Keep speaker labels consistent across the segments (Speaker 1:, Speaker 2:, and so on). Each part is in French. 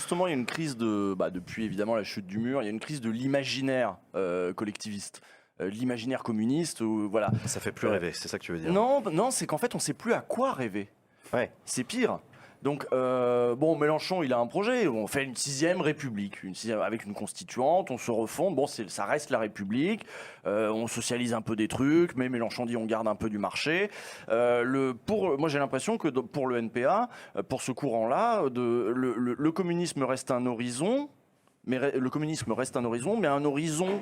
Speaker 1: justement, il y a une crise depuis évidemment la chute du mur, il y a une crise de l'imaginaire collectiviste. L'imaginaire communiste, voilà.
Speaker 2: Ça fait plus rêver, c'est ça que tu veux dire?
Speaker 1: Non, non, c'est qu'en fait, on ne sait plus à quoi rêver.
Speaker 2: Ouais.
Speaker 1: C'est pire. Donc, Mélenchon, il a un projet. On fait une 6e République, avec une constituante, on se refonde. Bon, ça reste la République. On socialise un peu des trucs, mais Mélenchon dit on garde un peu du marché. Moi, j'ai l'impression que pour le NPA, pour ce courant-là, le communisme reste un horizon. Mais le communisme reste un horizon, mais un horizon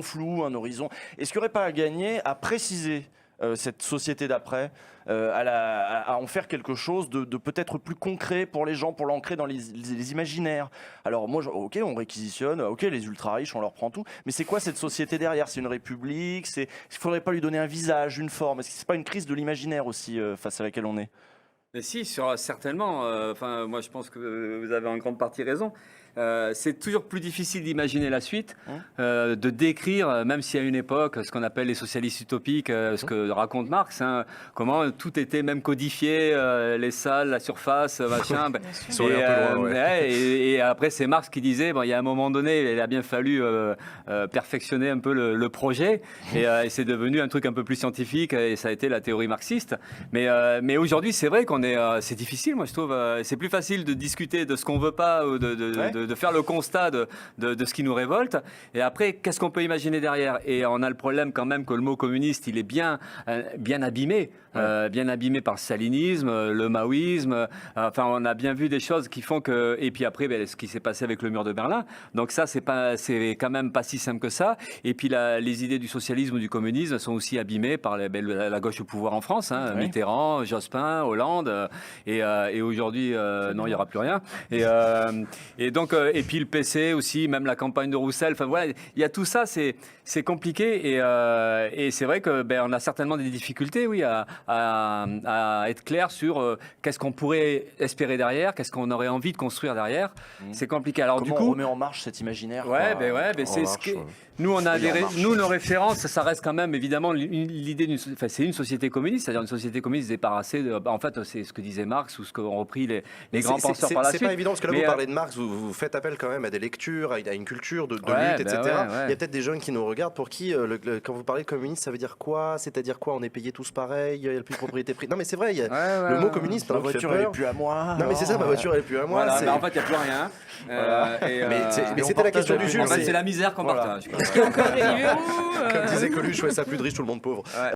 Speaker 1: flou, un horizon. Est-ce qu'il n'y aurait pas à gagner à préciser cette société d'après, à en faire quelque chose de peut-être plus concret pour les gens, pour l'ancrer dans les imaginaires. Alors moi, ok, on réquisitionne, ok, les ultra-riches, on leur prend tout, mais c'est quoi cette société derrière? C'est une république? Il ne faudrait pas lui donner un visage, une forme? Est-ce que c'est pas une crise de l'imaginaire aussi face à laquelle on est?
Speaker 3: Mais si, certainement. Moi, je pense que vous avez en grande partie raison. C'est toujours plus difficile d'imaginer la suite, de décrire, même si à une époque, ce qu'on appelle les socialistes utopiques, ce que raconte Marx, comment tout était même codifié, les salles, la surface, machin. Et après, c'est Marx qui disait, il y a un moment donné, il a bien fallu perfectionner un peu le projet, et c'est devenu un truc un peu plus scientifique, et ça a été la théorie marxiste. Mais aujourd'hui, c'est vrai c'est difficile, moi je trouve. C'est plus facile de discuter de ce qu'on veut pas, ou de faire le constat de ce qui nous révolte. Et après, qu'est-ce qu'on peut imaginer derrière? Et on a le problème quand même que le mot communiste, il est bien abîmé. Bien abîmé par le stalinisme, le maoïsme. Enfin, on a bien vu des choses qui font que... Et puis après, ce qui s'est passé avec le mur de Berlin. Donc ça, c'est quand même pas si simple que ça. Et puis les idées du socialisme ou du communisme sont aussi abîmées par la gauche au pouvoir en France. Mitterrand, Jospin, Hollande. Et aujourd'hui, non, il n'y aura plus rien. Et puis le PC aussi, même la campagne de Roussel. Enfin voilà, il y a tout ça, c'est compliqué. Et c'est vrai que on a certainement des difficultés, oui, à être clair sur qu'est-ce qu'on pourrait espérer derrière, qu'est-ce qu'on aurait envie de construire derrière. C'est compliqué. Alors
Speaker 1: comment
Speaker 3: du coup,
Speaker 1: on remet en marche cet imaginaire?
Speaker 3: C'est ce que nous on a nos références, ça reste quand même évidemment l'idée c'est une société communiste, c'est-à-dire une société communiste débarrassée de, en fait, c'est ce que disait Marx ou ce qu'ont repris les grands penseurs par la suite.
Speaker 2: C'est pas évident parce que là vous parlez de Marx, vous faites appel quand même à des lectures, à une culture de lutte, etc. Il y a peut-être des jeunes qui nous regardent pour qui quand vous parlez de communiste, ça veut dire quoi? C'est-à-dire quoi? On est payés tous pareil, il n'y a plus de propriété privée. Non mais c'est vrai, le mot communiste,
Speaker 1: ma voiture elle est plus à moi.
Speaker 2: Non mais c'est ça, ma voiture elle est plus à moi.
Speaker 3: En fait, il n'y a plus rien.
Speaker 2: Mais c'était la question du Jules.
Speaker 3: En fait, c'est la misère qu'on partage.
Speaker 4: Est-ce qu'il y a encore des libéraux
Speaker 2: Comme disait Coluche, ça plus de riches, tout le monde pauvre.